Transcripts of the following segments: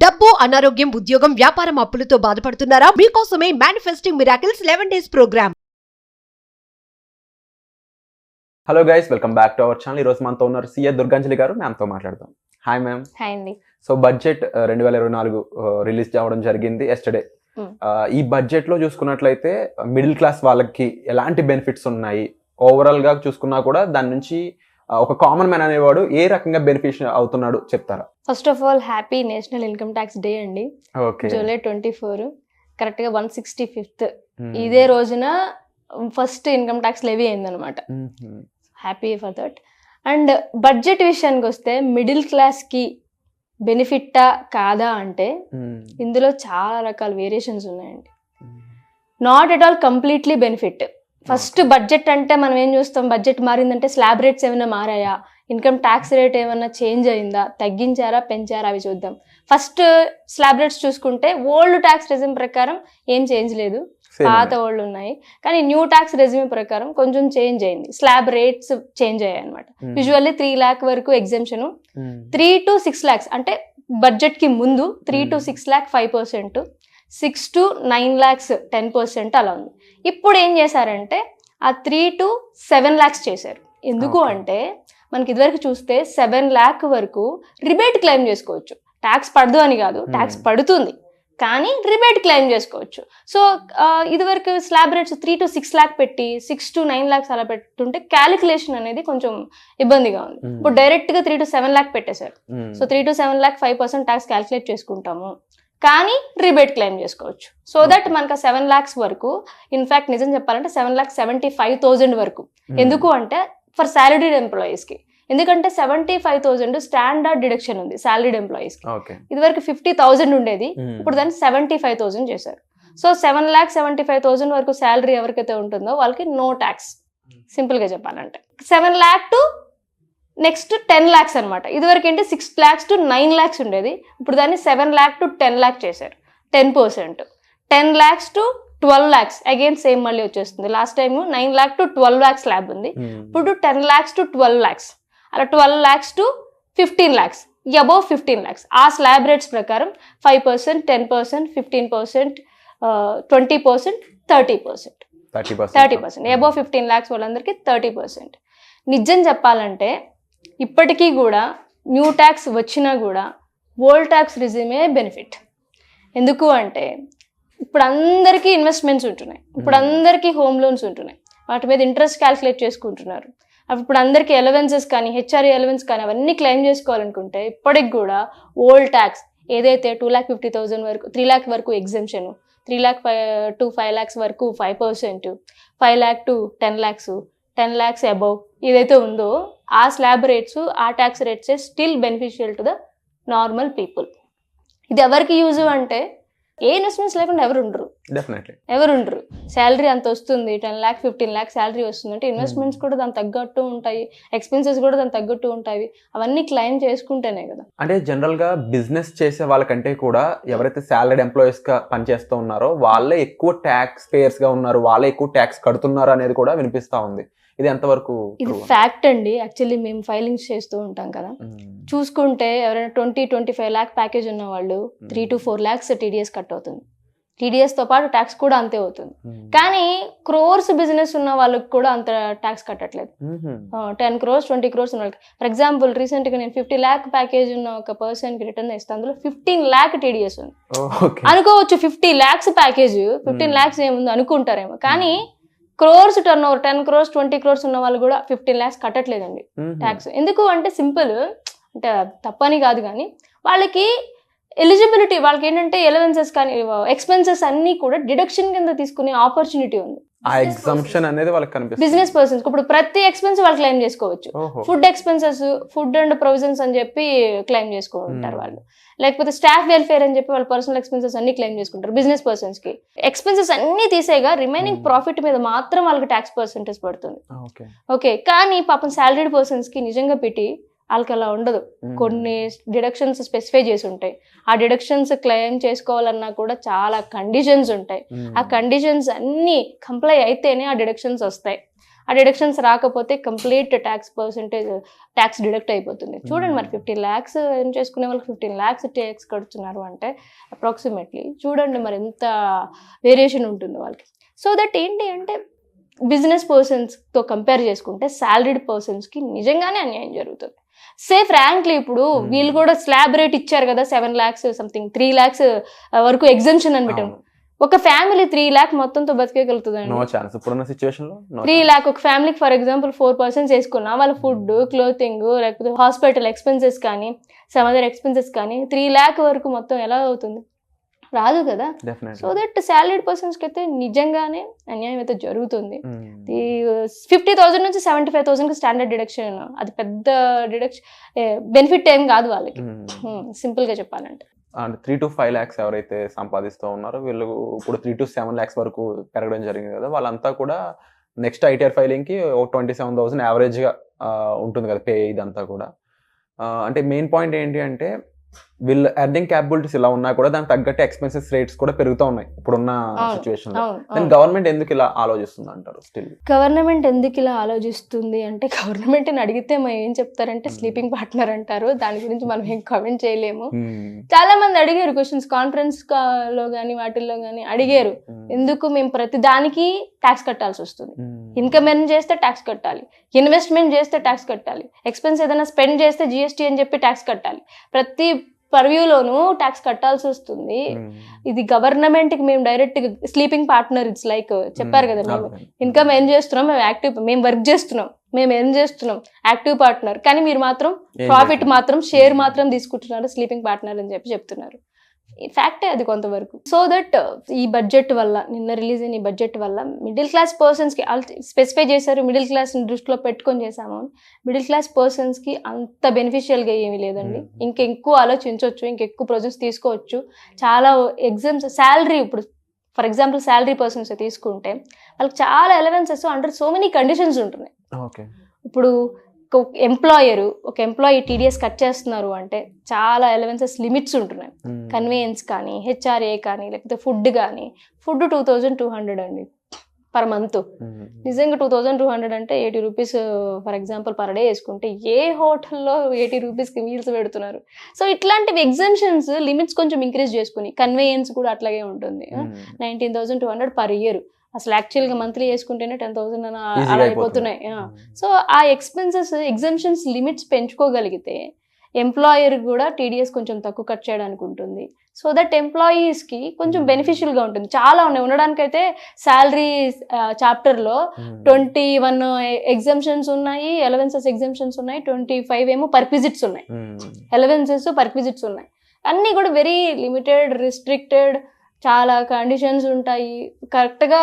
డబ్బు, అనారోగ్యం, ఉద్యోగం, వ్యాపారం, అప్పులతో బాధపడుతున్నారా? మీకోసమే manifesting miracles 11 days programme. Hello guys, welcome back to our channel. ఈ రోజు మనతో ఉన్నారు సిఏ దుర్గాంజలి గారు. మ్యామ్తో మాట్లాడదాం. Hi ma'am. హాయ్ అండి. సో బడ్జెట్ 2024 రిలీజ్ అవ్వడం జరిగింది ఎస్టర్డే. ఈ బడ్జెట్ లో చూసుకున్నట్లయితే మిడిల్ క్లాస్ వాళ్ళకి ఎలాంటి బెనిఫిట్స్ ఉన్నాయి, ఓవరాల్ గా చూసుకున్నా కూడా దాని నుంచి ఒక కామన్ మ్యాన్ అనేవాడు ఏ రకంగా బెనిఫిట్ అవుతున్నాడు చెప్తారా? First of all happy national income tax day అండి. జూలై 24 కరెక్ట్ గా 165th ఇదే రోజున ఫస్ట్ ఇన్కమ్ ట్యాక్స్ లెవీ అయిందనమాట. Happy for that. And budget విషయానికి వస్తే మిడిల్ క్లాస్ కి బెనిఫిట్టా కాదా అంటే ఇందులో చాలా రకాల వేరియేషన్స్ ఉన్నాయండి. Not at all completely benefit. First budget అంటే మనం ఏం చూస్తాం, బడ్జెట్ మారిందంటే స్లాబ్ రేట్స్ ఏమైనా మారాయా, ఇన్కమ్ ట్యాక్స్ రేట్ ఏమైనా చేంజ్ అయిందా, తగ్గించారా, పెంచారా, అవి చూద్దాం. ఫస్ట్ స్లాబ్ రేట్స్ చూసుకుంటే ఓల్డ్ ట్యాక్స్ రెజిమ్ ప్రకారం ఏం చేంజ్ లేదు, పాత ఓల్డ్ ఉన్నాయి. కానీ న్యూ ట్యాక్స్ రెజిమ్ ప్రకారం కొంచెం చేంజ్ అయింది, స్లాబ్ రేట్స్ చేంజ్ అయ్యాయి అనమాట. యూజువల్లీ 3 lakh వరకు ఎగ్జామ్షన్, 3 to 6 lakhs అంటే బడ్జెట్ కి ముందు 3 to 6 lakh 5%, 6 to 9 lakhs 10% అలా ఉంది. ఇప్పుడు ఏం చేశారంటే ఆ 3 to 7 lakhs చేశారు. ఎందుకు అంటే మనకి ఇదివరకు చూస్తే 7 lakh వరకు రిబేట్ క్లెయిమ్ చేసుకోవచ్చు. ట్యాక్స్ పడదు అని కాదు, ట్యాక్స్ పడుతుంది కానీ రిబేట్ క్లెయిమ్ చేసుకోవచ్చు. సో ఇదివరకు స్లాబ్ రేట్స్ 3 to 6 lakh పెట్టి 6 to 9 lakhs అలా పెట్టుంటే క్యాలిక్యులేషన్ అనేది కొంచెం ఇబ్బందిగా ఉంది. ఇప్పుడు డైరెక్ట్ గా 3 to 7 lakh పెట్టేశారు. So 3 to 7 lakh 5% tax calculate చేసుకుంటాము కానీ రిబేట్ క్లెయిమ్ చేసుకోవచ్చు. సో దట్ మనకు 7 lakhs వరకు, ఇన్ఫాక్ట్ నిజం చెప్పాలంటే 7,75,000 వరకు. ఎందుకు అంటే ఫర్ సాలరీడ్ ఎంప్లాయీస్ కి, ఎందుకంటే 75,000 స్టాండర్డ్ డిడక్షన్ ఉంది సాలరీడ్ ఎంప్లాయీస్ కి. ఇది వరకు 50,000 ఉండేది, ఇప్పుడు దాన్ని 75,000 చేశారు. సో 7,75,000 వరకు శాలరీ ఎవరికైతే ఉంటుందో వాళ్ళకి నో ట్యాక్స్, సింపుల్ గా చెప్పాలంటే. 7 lakh టు నెక్స్ట్ 10 lakhs అనమాట. ఇదివరకు ఏంటి 6 lakhs to 9 lakhs ఉండేది, ఇప్పుడు దాన్ని 7 lakh to 10 lakh చేశారు, 10%. 10 lakhs to 12 lakhs again same మళ్ళీ వచ్చేస్తుంది. Last time 9 lakh to 12 lakhs slab ఉంది, ఇప్పుడు 10 lakhs to 12 lakhs, అలా 12 lakhs to 15 lakhs, above 15 lakhs. ఆ స్లాబ్ రేట్స్ ప్రకారం 5%, 10%, 15%, 20%, 30%. అబౌవ్ 15 lakhs వాళ్ళందరికీ 30%. నిజం చెప్పాలంటే ఇప్పటికీ కూడా న్యూ ట్యాక్స్ వచ్చినా కూడా ఓల్డ్ ట్యాక్స్ రిజిమే బెనిఫిట్. ఎందుకు అంటే ఇప్పుడు అందరికీ ఇన్వెస్ట్మెంట్స్ ఉంటున్నాయి, ఇప్పుడు అందరికీ హోమ్ లోన్స్ ఉంటున్నాయి, వాటి మీద ఇంట్రెస్ట్ క్యాల్కులేట్ చేసుకుంటున్నారు. ఇప్పుడు అందరికీ ఎలవెన్సెస్ కానీ హెచ్ఆర్ఏ ఎలవెన్స్ కానీ అవన్నీ క్లెయిమ్ చేసుకోవాలనుకుంటే ఇప్పటికి కూడా ఓల్డ్ ట్యాక్స్ ఏదైతే 2,50,000 వరకు, 3 lakh వరకు ఎగ్జెంప్షన్, 3 lakh to 5 lakhs వరకు 5%, 5 lakh to 10 lakhs, 10 lakhs above ఏదైతే ఉందో ఆ స్లాబ్ రేట్స్, ఆ tax rates still beneficial to the normal people. ఇది ఎవరికి యూజ్ అంటే ఏ ఇన్వెస్ట్మెంట్స్ లేకుండా ఎవరు ఉండరు. శాలరీ అంత వస్తుంది, 10 lakh 15 lakh శాలరీ వస్తుంది అంటే ఇన్వెస్ట్మెంట్స్ కూడా దాని తగ్గట్టు ఉంటాయి, ఎక్స్పెన్సెస్ కూడా దాని తగ్గట్టు ఉంటాయి. అవన్నీ క్లెయిమ్ చేసుకుంటేనే కదా. అంటే జనరల్ గా బిజినెస్ చేసే వాళ్ళకంటే కూడా ఎవరైతే సాలరీడ్ ఎంప్లాయీస్ గా పనిచేస్తూ ఉన్నారో వాళ్ళే ఎక్కువ ట్యాక్స్ పేయర్స్ గా ఉన్నారు, వాళ్ళే ఎక్కువ ట్యాక్స్ కడుతున్నారు అనేది కూడా వినిపిస్తా ఉంది. ఇది ఎంతవరకు? ఇది ఫ్యాక్ట్ అండి. యాక్చువల్లీ మేము ఫైలింగ్స్ చేస్తూ ఉంటాం కదా, చూసుకుంటే ఎవరైనా 20-25 lakh ప్యాకేజ్ ఉన్న వాళ్ళు 3 to 4 lakhs టీడీఎస్ కట్ అవుతుంది. టీడీఎస్ తో పాటు ట్యాక్స్ కూడా అంతే అవుతుంది. కానీ క్రోర్స్ బిజినెస్ ఉన్న వాళ్ళకి కూడా అంత ట్యాక్స్ కట్టట్లేదు. 10 crores 20 crores ఉన్న వాళ్ళకి, ఫర్ ఎగ్జాంపుల్ రీసెంట్ గా నేను 50 lakh ప్యాకేజ్ ఉన్న ఒక పర్సన్ కి రిటర్న్ ఇస్తే అందులో 15 lakh టీడీఎస్ ఉంది. అనుకోవచ్చు 50 lakhs ప్యాకేజ్ 15 lakhs ఏముంది అనుకుంటారేమో, కానీ crores turn over 10 crores 20 crores ఉన్న వాళ్ళు కూడా 15 lakhs కట్టట్లేదండి ట్యాక్స్. ఎందుకు అంటే సింపుల్, అంటే తప్పని కాదు కానీ వాళ్ళకి ఎలిజిబిలిటీ, వాళ్ళకి ఏంటంటే ఎలవెన్సెస్ కానీ ఎక్స్పెన్సెస్ అన్ని కూడా డిడక్షన్ కింద తీసుకునే ఆపర్చునిటీ ఉంది. బిజినెస్ పర్సన్స్ ఇప్పుడు ప్రతి ఎక్స్పెన్స్ వాళ్ళు క్లెయిమ్ చేసుకోవచ్చు. Food expenses, food and provisions అని చెప్పి క్లెయిమ్ చేసుకుంటారు వాళ్ళు, లేకపోతే స్టాఫ్ వెల్ఫేర్ అని చెప్పి వాళ్ళ పర్సనల్ ఎక్స్పెన్సెస్ అన్ని క్లెయిమ్ చేసుకుంటారు. బిజినెస్ పర్సన్స్ కి ఎక్స్పెన్సెస్ అన్ని తీసేగా రిమైనింగ్ ప్రాఫిట్ మీద మాత్రం వాళ్ళకి ట్యాక్స్ పర్సెంటేజ్ పడుతుంది. ఓకే, కానీ పాపం సాలరీడ్ పర్సన్స్ కి నిజంగా పెట్టి వాళ్ళకి అలా ఉండదు. కొన్ని డిడక్షన్స్ స్పెసిఫై చేసి ఉంటాయి, ఆ డిడక్షన్స్ క్లెయిమ్ చేసుకోవాలన్నా కూడా చాలా కండిషన్స్ ఉంటాయి. ఆ కండిషన్స్ అన్ని కంప్లై అయితేనే ఆ డిడక్షన్స్ వస్తాయి. ఆ డిడక్షన్స్ రాకపోతే కంప్లీట్ ట్యాక్స్ డిడక్ట్ అయిపోతుంది. చూడండి మరి 15 lakhs ఏం చేసుకునే వాళ్ళకి 15 lakhs ట్యాక్స్ కడుతున్నారు అంటే అప్రాక్సిమేట్లీ చూడండి మరి ఎంత వేరియేషన్ ఉంటుంది వాళ్ళకి. సో దట్ ఏంటి అంటే బిజినెస్ పర్సన్స్తో కంపేర్ చేసుకుంటే సాలరీడ్ పర్సన్స్కి నిజంగానే అన్యాయం జరుగుతుంది. ఫ్రాంక్లీ ఇప్పుడు వీళ్ళు కూడా స్లాబ్ రేట్ ఇచ్చారు కదా 7 lakhs సంథింగ్ 3 lakhs వరకు ఎగ్జంప్షన్ అని పెట్టాము. ఒక ఫ్యామిలీ 3 lakh మొత్తంతో బతికేయగలుగుతుందండి? 3 lakh ఒక ఫ్యామిలీకి ఫర్ ఎగ్జాంపుల్ 4 persons వేసుకున్నా వాళ్ళ ఫుడ్, క్లోతింగ్, లేకపోతే హాస్పిటల్ ఎక్స్పెన్సెస్ కానీ సమ్ అదర్ ఎక్స్పెన్సెస్ కానీ 3 lakh వరకు మొత్తం ఎలా అవుతుంది? రాదు కదా. సో దట్ సాలరీడ్ పర్సన్స్కి అయితే నిజంగానే అన్యాయం అయితే జరుగుతుంది. 50,000 నుంచి 75,000కి స్టాండర్డ్ డిడక్షన్, అది పెద్ద డిడక్షన్ బెనిఫిట్ ఏం కాదు వాళ్ళకి, సింపుల్గా చెప్పాలంటే. 3 to 5 lakhs ఎవరైతే సంపాదిస్తూ ఉన్నారో వీళ్ళు ఇప్పుడు 3 to 7 lakhs వరకు పెరగడం జరిగింది కదా, వాళ్ళంతా కూడా నెక్స్ట్ ఐటీఆర్ ఫైలింగ్కి 27,000 యావరేజ్గా ఉంటుంది కదా పే. ఇదంతా కూడా అంటే మెయిన్ పాయింట్ ఏంటి అంటే వీళ్ళు ఎర్నింగ్ క్యాపబిలిటీస్ ఇలా ఉన్నా కూడా దానికి తగ్గట్టు ఎక్స్పెన్సెస్ రేట్స్ కూడా పెరుగుతూ ఉన్నాయి ఇప్పుడున్న సిచ్యువేషన్ లో. గవర్నమెంట్ ఎందుకు ఇలా ఆలోచిస్తుంది అంటారు? స్టిల్ గవర్నమెంట్ ఎందుకు ఇలా ఆలోచిస్తుంది అంటే గవర్నమెంట్ అడిగితే మనం ఏం చెప్తారంటే స్లీపింగ్ పార్ట్నర్ అంటారు. దాని గురించి మనం ఏం కామెంట్ చేయలేము. చాలా మంది అడిగారు క్వశ్చన్స్, కాన్ఫరెన్స్ లో గానీ వాటిల్లో గానీ అడిగారు, ఎందుకు మేము ప్రతి దానికి ట్యాక్స్ కట్టాల్సి వస్తుంది? ఇన్కమ్ ఎర్న్ చేస్తే ట్యాక్స్ కట్టాలి, ఇన్వెస్ట్మెంట్ చేస్తే ట్యాక్స్ కట్టాలి, ఎక్స్పెన్స్ ఏదైనా స్పెండ్ చేస్తే జిఎస్టీ అని చెప్పి ట్యాక్స్ కట్టాలి, ప్రతి పర్వ్యూలోనూ ట్యాక్స్ కట్టాల్సి వస్తుంది. ఇది గవర్నమెంట్ కి మేము direct sleeping partner, it's like చెప్పారు కదా, మేము ఇన్కమ్ ఎర్న్ చేస్తున్నాం, మేము యాక్టివ్, మేము వర్క్ చేస్తున్నాం, మేము ఎర్న్ చేస్తున్నాం, యాక్టివ్ పార్ట్నర్, కానీ మీరు మాత్రం ప్రాఫిట్ మాత్రం షేర్ మాత్రం తీసుకుంటున్నారు స్లీపింగ్ పార్ట్నర్ అని చెప్పి చెప్తున్నారు. ఫ్యాక్టే అది కొంతవరకు. సో దట్ ఈ బడ్జెట్ వల్ల, నిన్న రిలీజ్ అయిన ఈ బడ్జెట్ వల్ల మిడిల్ క్లాస్ పర్సన్స్కి స్పెసిఫై చేశారు, మిడిల్ క్లాస్ని దృష్టిలో పెట్టుకొని చేశాము. మిడిల్ క్లాస్ పర్సన్స్కి అంత బెనిఫిషియల్గా ఏమీ లేదండి. ఇంకెక్కువ ఆలోచించవచ్చు, ఇంకెక్కువ ప్రాజెక్ట్స్ తీసుకోవచ్చు. చాలా ఎగ్జామ్స్ శాలరీ, ఇప్పుడు ఫర్ ఎగ్జాంపుల్ శాలరీ పర్సన్స్ తీసుకుంటే వాళ్ళకి చాలా allowances under so many conditions ఉంటున్నాయి. ఇప్పుడు ఒక ఎంప్లాయీ టీడీఎస్ కట్ చేస్తున్నారు అంటే చాలా ఎలవెన్సెస్ లిమిట్స్ ఉంటున్నాయి. కన్వీనియన్స్ కానీ, హెచ్ఆర్ఏ కానీ, లేకపోతే ఫుడ్ కానీ. ఫుడ్ 2,200 అండి పర్ మంత్. నిజంగా 2,200 అంటే 80 rupees for example per day వేసుకుంటే ఏ హోటల్లో 80 rupeesకి మీల్స్ పెడుతున్నారు? సో ఇట్లాంటివి ఎగ్జంప్షన్స్ లిమిట్స్ కొంచెం ఇంక్రీజ్ చేసుకుని, కన్వీనియన్స్ కూడా అట్లాగే ఉంటుంది. 19,200 per year. అసలు యాక్చువల్గా మంత్లీ వేసుకుంటేనే 10,000 అలా అయిపోతున్నాయి. సో ఆ ఎక్స్పెన్సెస్ ఎగ్జంప్షన్స్ లిమిట్స్ పెంచుకోగలిగితే ఎంప్లాయర్ కూడా టీడీఎస్ కొంచెం తక్కువ కట్ చేయడానికి ఉంటుంది. సో దట్ ఎంప్లాయీస్కి కొంచెం బెనిఫిషియల్గా ఉంటుంది. చాలా ఉన్నాయి ఉండడానికైతే. శాలరీ చాప్టర్లో 21 ఎగ్జంప్షన్స్ ఉన్నాయి, ఎలవెన్సెస్ ఎగ్జంప్షన్స్ ఉన్నాయి, 25 ఏమో పర్క్విజిట్స్ ఉన్నాయి, ఎలవెన్సెస్ పర్క్విజిట్స్ ఉన్నాయి. అన్నీ కూడా వెరీ లిమిటెడ్, రిస్ట్రిక్టెడ్, చాలా కండిషన్స్ ఉంటాయి. కరెక్ట్గా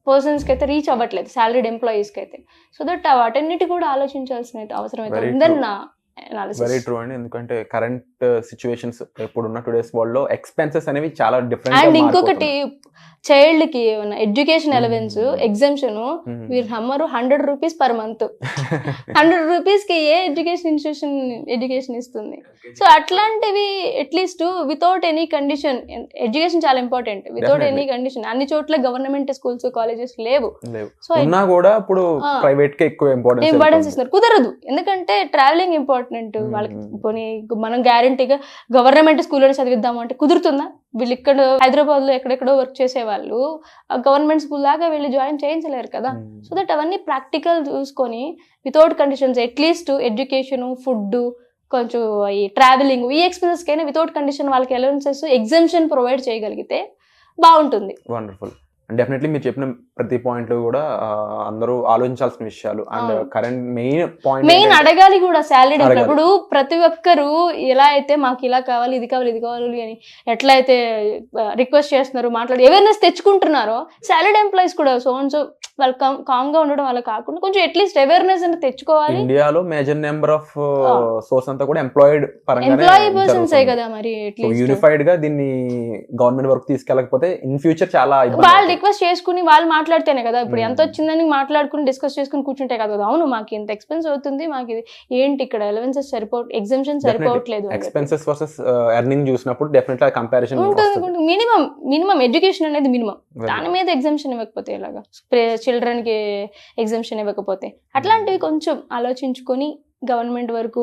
పర్సన్స్కి అయితే రీచ్ అవ్వట్లేదు, సాలరీడ్ ఎంప్లాయీస్కి అయితే. సో దట్ వాటన్నిటి కూడా ఆలోచించాల్సిన అవసరం అయితే ఉందని నా అనాలిసిస్. వెరీ ట్రూ అండి. ఎందుకంటే కరెంట్ సిచ్యువేషన్స్ ఇప్పుడున్న టుడేస్ వరల్డ్ లో ఎక్స్పెన్సెస్ అనేవి చాలా డిఫరెంట్. అండ్ ఇంకొకటి చైల్డ్ కి ఎడ్యుకేషన్ అలవెన్స్ ఎగ్జామ్షన్ వీరు నమ్మరు 100 rupees per month. 100 rupees కి ఏ ఎడ్యుకేషన్ ఇన్స్టిట్యూషన్ ఎడ్యుకేషన్ ఇస్తుంది? సో అట్లాంటివి at least without any condition, education చాలా ఇంపార్టెంట్, వితౌట్ ఎనీ కండిషన్. అన్ని చోట్ల గవర్నమెంట్ స్కూల్స్, కాలేజెస్ లేవు. సో ఉన్నా కూడా ఇప్పుడు ప్రైవేట్ కి ఎక్కువ ఇంపార్టెన్స్ ఇస్తున్నారు. కుదరదు, ఎందుకంటే ట్రావెలింగ్ ఇంపార్టెంట్ వాళ్ళకి. పోనీ మనం గ్యారంటీగా గవర్నమెంట్ స్కూల్లో చదివిద్దాము అంటే కుదురుతుందా? వీళ్ళు ఇక్కడ హైదరాబాద్ లో ఎక్కడెక్కడో వర్క్ చేసే వాళ్ళు గవర్నమెంట్ స్కూల్ దాకా వీళ్ళు జాయిన్ చేయించలేరు కదా. సో దట్ అవన్నీ ప్రాక్టికల్ చూసుకొని without conditions at least education, food, కొంచెం ఈ ట్రావెలింగ్, ఈ ఎక్స్పెన్సెస్ కైనా వితౌట్ కండిషన్ వాళ్ళకి అలవెన్సెస్ ఎగ్జంప్షన్ ప్రొవైడ్ చేయగలిగితే బాగుంటుంది. వండర్ఫుల్. డెఫినెట్లీ మీరు చెప్పిన ప్రతి పాయింట్ కూడా అందరూ ఆలోచించాల్సిన విషయాలు. అండ్ కరెంట్ మెయిన్ అడగాలి కూడా సాలరీ. ఇప్పుడు ప్రతి ఒక్కరు ఎలా అయితే మాకు ఇలా కావాలి, ఇది కావాలి, ఇది కావాలి అని ఎట్లా అయితే రిక్వెస్ట్ చేస్తున్నారు, మాట్లాడి అవేర్నెస్ తెచ్చుకుంటున్నారో సాలరీడ్ ఎంప్లాయీస్ కూడా సో అండ్ సో వాళ్ళు కామ్ గా ఉండడం వల్ల కాకుండా కొంచెం అట్లీస్ట్ అవేర్నెస్ అంటే తెచ్చుకోవాలి. ఇండియాలో మేజర్ నెంబర్ ఆఫ్ సోర్స్ అంతా కూడా ఎంప్లాయీ పర్సన్సే కదా. మరి యూనిఫైడ్ గా దీన్ని గవర్నమెంట్ వర్క్ తీసుకెళ్ళకపోతే ఇన్ ఫ్యూచర్ చాలా వాళ్ళు రిక్వెస్ట్ చేసుకుని వాళ్ళు మాట్లాడితేనే కదా. ఇప్పుడు ఎంత వచ్చిందని మాట్లాడుకుని డిస్కస్ చేసుకుని కూర్చుంటే కదా, అవును మాకు ఇంత ఎక్స్పెన్స్ అవుతుంది, మాకు ఇది ఏంటి ఇక్కడ ఎలవెన్సెస్ ఎగ్జామ్షన్ సరిపోవట్లేదు. ఎక్స్పెన్సెస్ వర్సెస్ ఎర్నింగ్ చూసినప్పుడు డెఫినెట్లీ కంపారిజన్ ఉంటుంది. మినిమం ఎడ్యుకేషన్ అనేది మినిమం, దాని మీద ఎగ్జామ్షన్ ఇవ్వకపోతే ఎలాగా? చిల్డ్రన్కి ఎగ్జామ్షన్ ఇవ్వకపోతే. అట్లాంటివి కొంచెం ఆలోచించుకొని గవర్నమెంట్ వరకు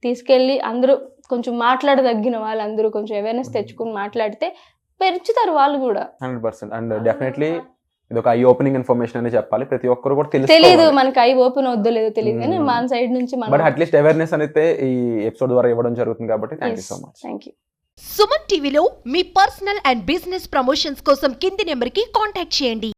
తీసుకెళ్ళి అందరూ కొంచెం మాట్లాడదగిన వాళ్ళందరూ కొంచెం అవేర్నెస్ తెచ్చుకొని మాట్లాడితే పెంచుతారు వాళ్ళు కూడా. 100%. అండ్ డెఫినెట్లీ ఇది ఒక ఐ ఓపెనింగ్ ఇన్ఫర్మేషన్ అని చెప్పాలి, ప్రతి ఒక్కరు కూడా తెలియదు మనకి ఐ ఓపెన్ వద్దో లేదో తెలియదు కానీ మన సైడ్ నుంచి బట్ అట్లీస్ట్ అవేర్నెస్ అనేది ఈ ఎపిసోడ్ ద్వారా ఇవ్వడం జరుగుతుంది కాబట్టి thank you so much. Thank you. Suman టీవీలో మీ పర్సనల్ అండ్ బిజినెస్ ప్రమోషన్స్ కోసం కింది నెంబర్కి కాంటాక్ట్ చేయండి.